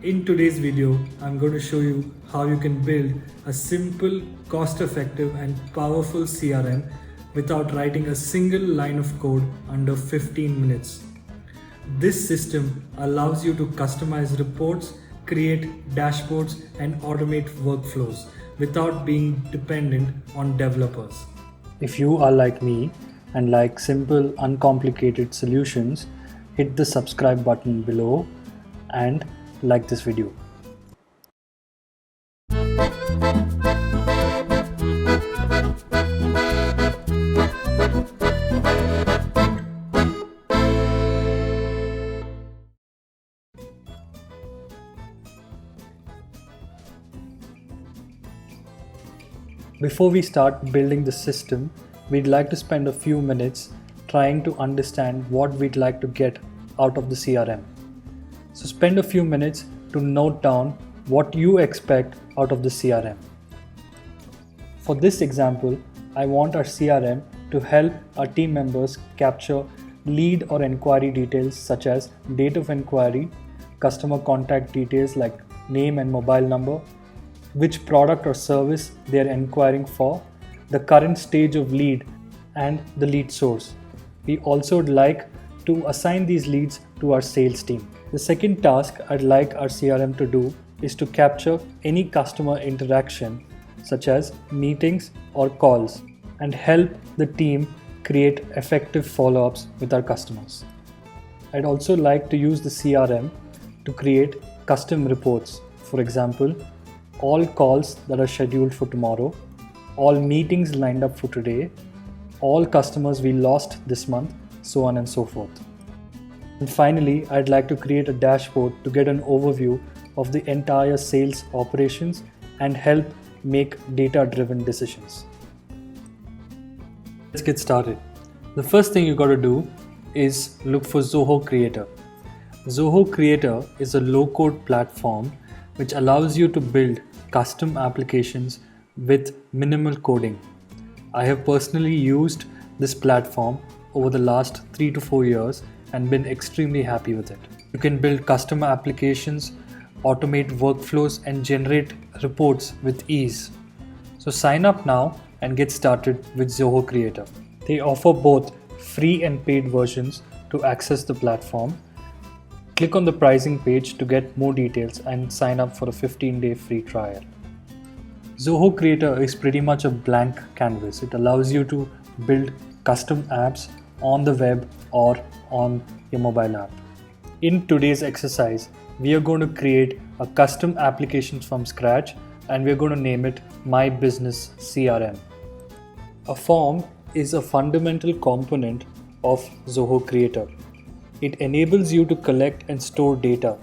In today's video, I'm going to show you how you can build a simple, cost-effective and powerful CRM without writing a single line of code under 15 minutes. This system allows you to customize reports, create dashboards and automate workflows without being dependent on developers. If you are like me and like simple, uncomplicated solutions, hit the subscribe button below and like this video. Before we start building the system, we'd like to spend a few minutes trying to understand what we'd like to get out of the CRM. So spend a few minutes to note down what you expect out of the CRM. For this example, I want our CRM to help our team members capture lead or inquiry details such as date of inquiry, customer contact details like name and mobile number, which product or service they are inquiring for, the current stage of lead, and the lead source. We also would like to assign these leads to our sales team. The second task I'd like our CRM to do is to capture any customer interaction such as meetings or calls and help the team create effective follow-ups with our customers. I'd also like to use the CRM to create custom reports. For example, all calls that are scheduled for tomorrow, all meetings lined up for today, all customers we lost this month, so on and so forth. And finally, I'd like to create a dashboard to get an overview of the entire sales operations and help make data-driven decisions. Let's get started. The first thing you got to do is look for Zoho Creator. Zoho Creator is a low-code platform which allows you to build custom applications with minimal coding. I have personally used this platform over the last 3 to 4 years and been extremely happy with it. You can build custom applications, automate workflows and generate reports with ease. So sign up now and get started with Zoho Creator. They offer both free and paid versions to access the platform. Click on the pricing page to get more details and sign up for a 15-day free trial. Zoho Creator is pretty much a blank canvas. It allows you to build custom apps on the web or on your mobile app. In today's exercise, we are going to create a custom application from scratch and we're going to name it My Business CRM. A form is a fundamental component of Zoho Creator. It enables you to collect and store data.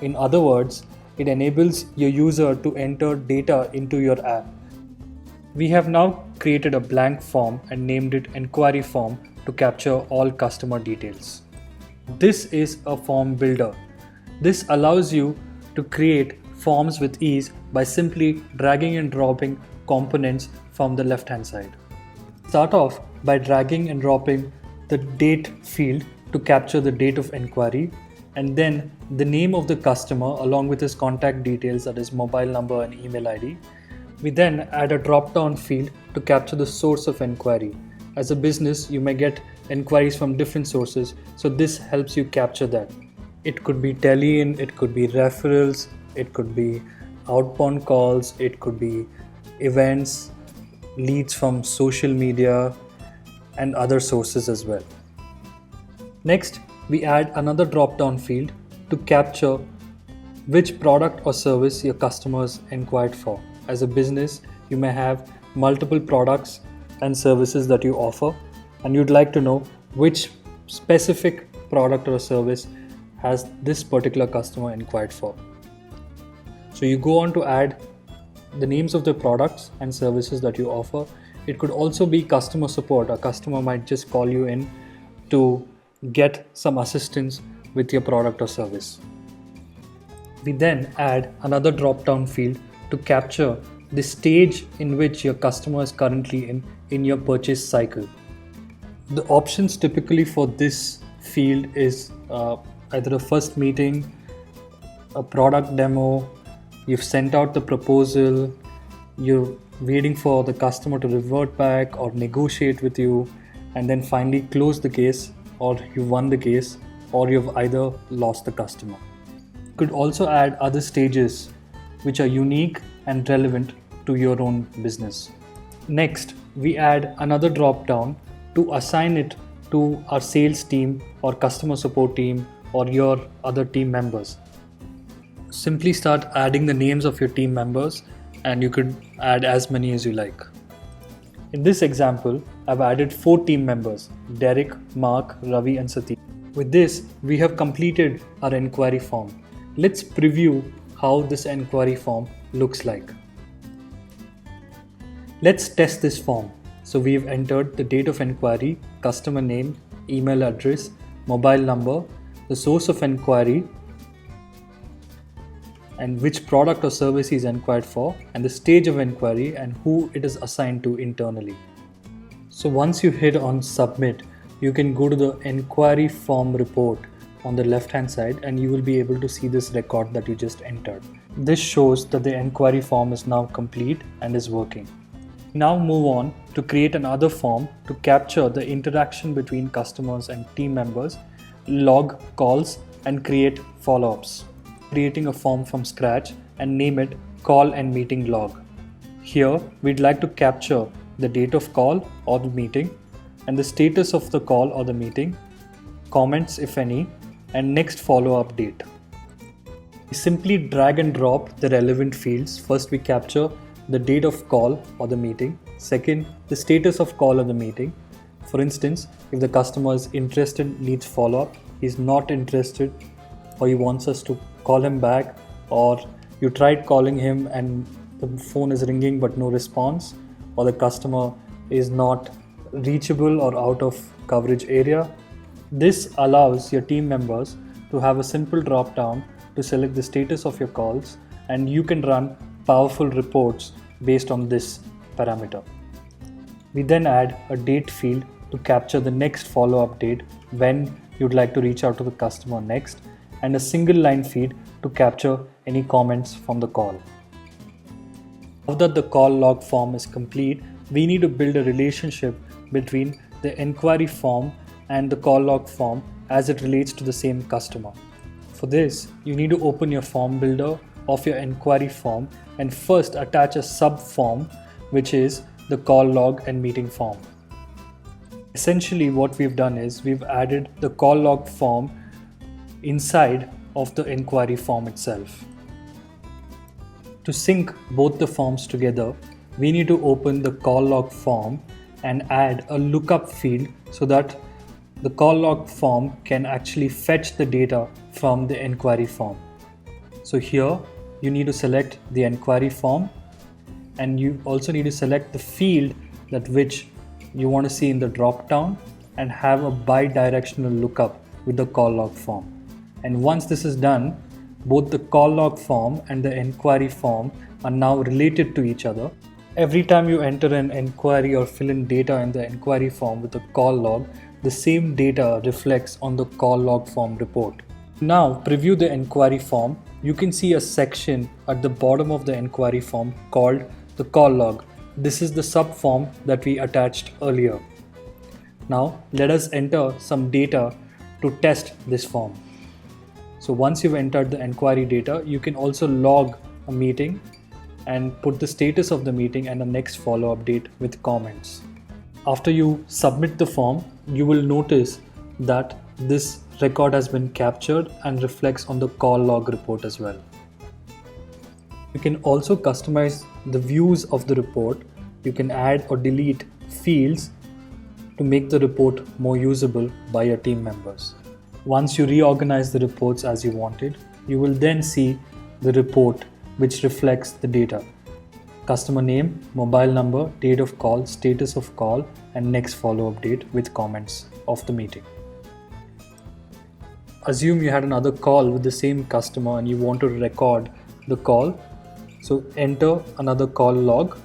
In other words, it enables your user to enter data into your app. We have now created a blank form and named it Inquiry Form to capture all customer details. This is a form builder. This allows you to create forms with ease by simply dragging and dropping components from the left-hand side. Start off by dragging and dropping the date field to capture the date of inquiry and then the name of the customer along with his contact details, that is mobile number and email ID. We then add a drop-down field to capture the source of inquiry. As a business, you may get inquiries from different sources, so this helps you capture that. It could be tele-in, it could be referrals, it could be outbound calls, it could be events, leads from social media and other sources as well. Next, we add another drop-down field to capture which product or service your customers inquired for. As a business, you may have multiple products and services that you offer, and you'd like to know which specific product or service has this particular customer inquired for. So you go on to add the names of the products and services that you offer. It could also be customer support. A customer might just call you in to get some assistance with your product or service. We then add another drop-down field to capture the stage in which your customer is currently in your purchase cycle. The options typically for this field is either a first meeting, a product demo, you've sent out the proposal, you're waiting for the customer to revert back or negotiate with you, and then finally close the case, or you won the case, or you've either lost the customer. You could also add other stages which are unique and relevant to your own business. Next, we add another drop down to assign it to our sales team or customer support team or your other team members. Simply start adding the names of your team members, and you could add as many as you like. In this example, I've added 4 team members: Derek, Mark, Ravi and Satish. With this, we have completed our inquiry form. Let's preview how this inquiry form looks like. Let's test this form. So we've entered the date of inquiry, customer name, email address, mobile number, the source of inquiry, and which product or service is inquired for, and the stage of inquiry and who it is assigned to internally. So once you hit on submit, you can go to the inquiry form report on the left hand side, and you will be able to see this record that you just entered. This shows that the inquiry form is now complete and is working. Now move on to create another form to capture the interaction between customers and team members, log calls and create follow-ups. Creating a form from scratch and name it call and meeting log. Here we'd like to capture the date of call or the meeting and the status of the call or the meeting, comments if any, and next follow-up date. We simply drag and drop the relevant fields. First we capture the date of call or the meeting. Second, the status of call or the meeting. For instance, if the customer is interested, needs follow-up, he's not interested, or he wants us to call him back, or you tried calling him and the phone is ringing but no response, or the customer is not reachable or out of coverage area. This allows your team members to have a simple drop down to select the status of your calls, and you can run powerful reports based on this parameter. We then add a date field to capture the next follow-up date when you'd like to reach out to the customer next, and a single line feed to capture any comments from the call. Now that the call log form is complete, we need to build a relationship between the inquiry form and the call log form as it relates to the same customer. For this, you need to open your form builder of your inquiry form and first attach a sub form, which is the call log and meeting form. Essentially what we've done is we've added the call log form inside of the inquiry form itself. To sync both the forms together, we need to open the call log form and add a lookup field so that the call log form can actually fetch the data from the inquiry form. So here you need to select the inquiry form, and you also need to select the field that which you want to see in the drop down and have a bi-directional lookup with the call log form. And once this is done, both the call log form and the inquiry form are now related to each other. Every time you enter an inquiry or fill in data in the inquiry form with the call log, the same data reflects on the call log form report. Now preview the inquiry form. You can see a section at the bottom of the inquiry form called the call log. This is the sub form that we attached earlier. Now let us enter some data to test this form. So once you've entered the inquiry data, you can also log a meeting and put the status of the meeting and the next follow-up date with comments. After you submit the form, you will notice that this record has been captured and reflects on the call log report as well. You can also customize the views of the report. You can add or delete fields to make the report more usable by your team members. Once you reorganize the reports as you wanted, you will then see the report which reflects the data: customer name, mobile number, date of call, status of call, and next follow-up date with comments of the meeting. Assume you had another call with the same customer and you want to record the call. So enter another call log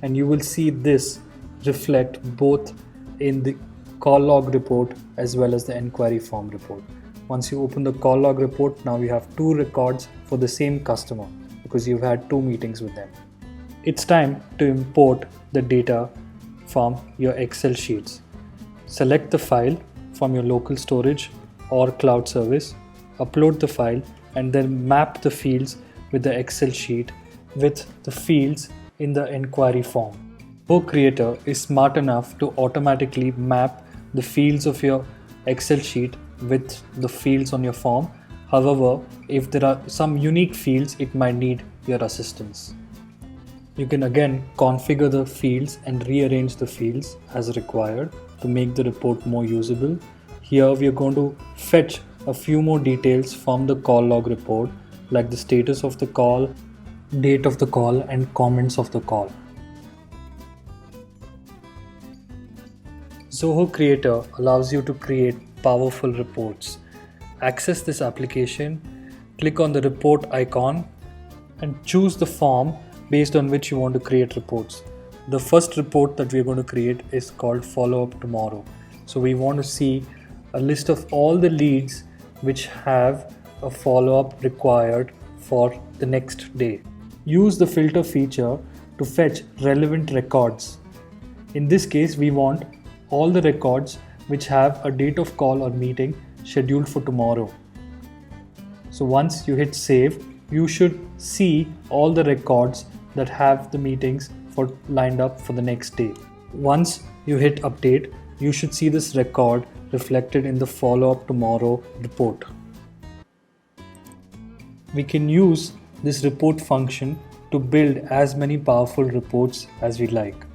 and you will see this reflect both in the call log report as well as the inquiry form report. Once you open the call log report, now you have 2 records for the same customer because you've had 2 meetings with them. It's time to import the data from your Excel sheets. Select the file from your local storage or cloud service, upload the file, and then map the fields with the Excel sheet with the fields in the inquiry form. Zoho Creator is smart enough to automatically map the fields of your Excel sheet with the fields on your form. However, if there are some unique fields, it might need your assistance. You can again configure the fields and rearrange the fields as required to make the report more usable. Here we are going to fetch a few more details from the call log report, like the status of the call, date of the call, and comments of the call. Zoho Creator allows you to create powerful reports. Access this application, click on the report icon, and choose the form based on which you want to create reports. The first report that we are going to create is called Follow Up Tomorrow. So we want to see a list of all the leads which have a follow-up required for the next day. Use the filter feature to fetch relevant records. In this case, we want all the records which have a date of call or meeting scheduled for tomorrow. So once you hit save, you should see all the records that have the meetings lined up for the next day. Once you hit update, you should see this record reflected in the Follow Up Tomorrow report. We can use this report function to build as many powerful reports as we like.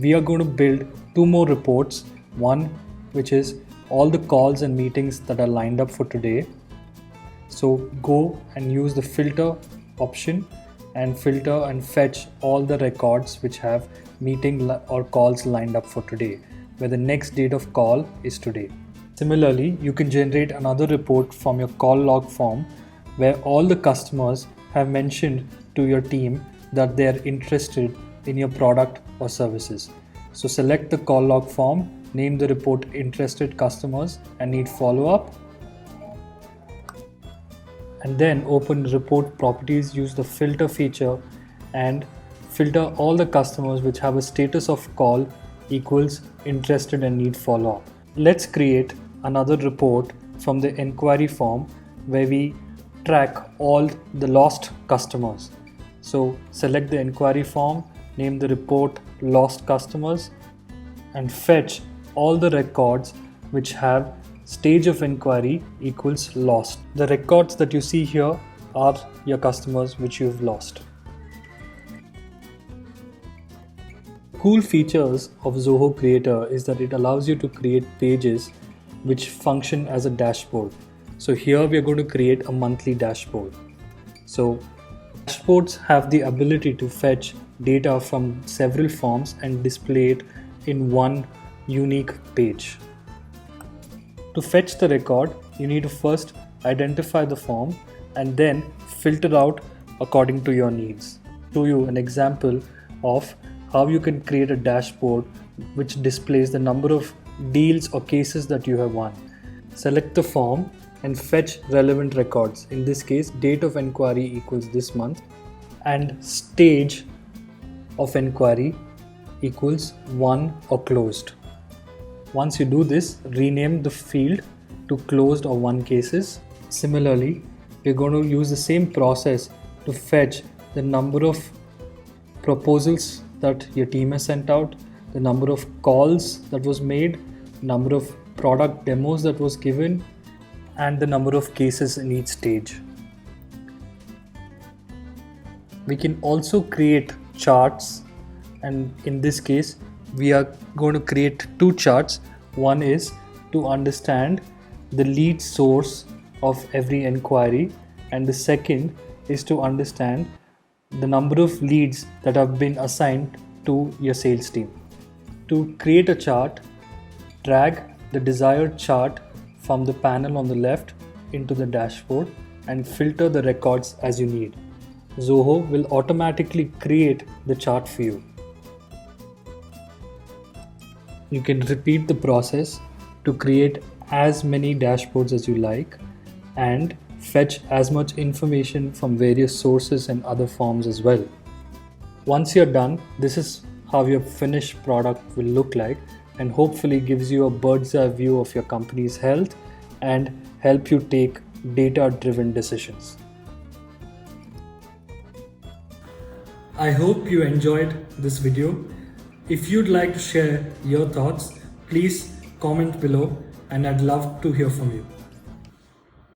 We are going to build 2 more reports. One which is all the calls and meetings that are lined up for today. So go and use the filter option and filter and fetch all the records which have meeting or calls lined up for today, where the next date of call is today. Similarly, you can generate another report from your call log form where all the customers have mentioned to your team that they are interested in your product or services. So select the call log form, name the report interested customers and need follow-up, and then open report properties, use the filter feature and filter all the customers which have a status of call equals interested and need follow-up. Let's create another report from the inquiry form where we track all the lost customers. So select the inquiry form, name the report lost customers and fetch all the records which have stage of inquiry equals lost. The records that you see here are your customers which you've lost. Cool features of Zoho Creator is that it allows you to create pages which function as a dashboard. So here we are going to create a monthly dashboard. So dashboards have the ability to fetch data from several forms and display it in one unique page. To fetch the record, you need to first identify the form and then filter out according to your needs. Show you an example of how you can create a dashboard which displays the number of deals or cases that you have won. Select the form and fetch relevant records. In this case, date of inquiry equals this month and stage of inquiry equals won or closed. Once you do this, rename the field to closed or won cases. Similarly, we're going to use the same process to fetch the number of proposals that your team has sent out, the number of calls that was made, number of product demos that was given, and the number of cases in each stage. We can also create charts, and in this case we are going to create 2 charts. One is to understand the lead source of every inquiry, and the second is to understand the number of leads that have been assigned to your sales team. To create a chart, drag the desired chart from the panel on the left into the dashboard and filter the records as you need. Zoho will automatically create the chart for you. You can repeat the process to create as many dashboards as you like and fetch as much information from various sources and other forms as well. Once you're done, this is how your finished product will look like, and hopefully gives you a bird's eye view of your company's health and help you take data-driven decisions. I hope you enjoyed this video. If you'd like to share your thoughts, please comment below and I'd love to hear from you.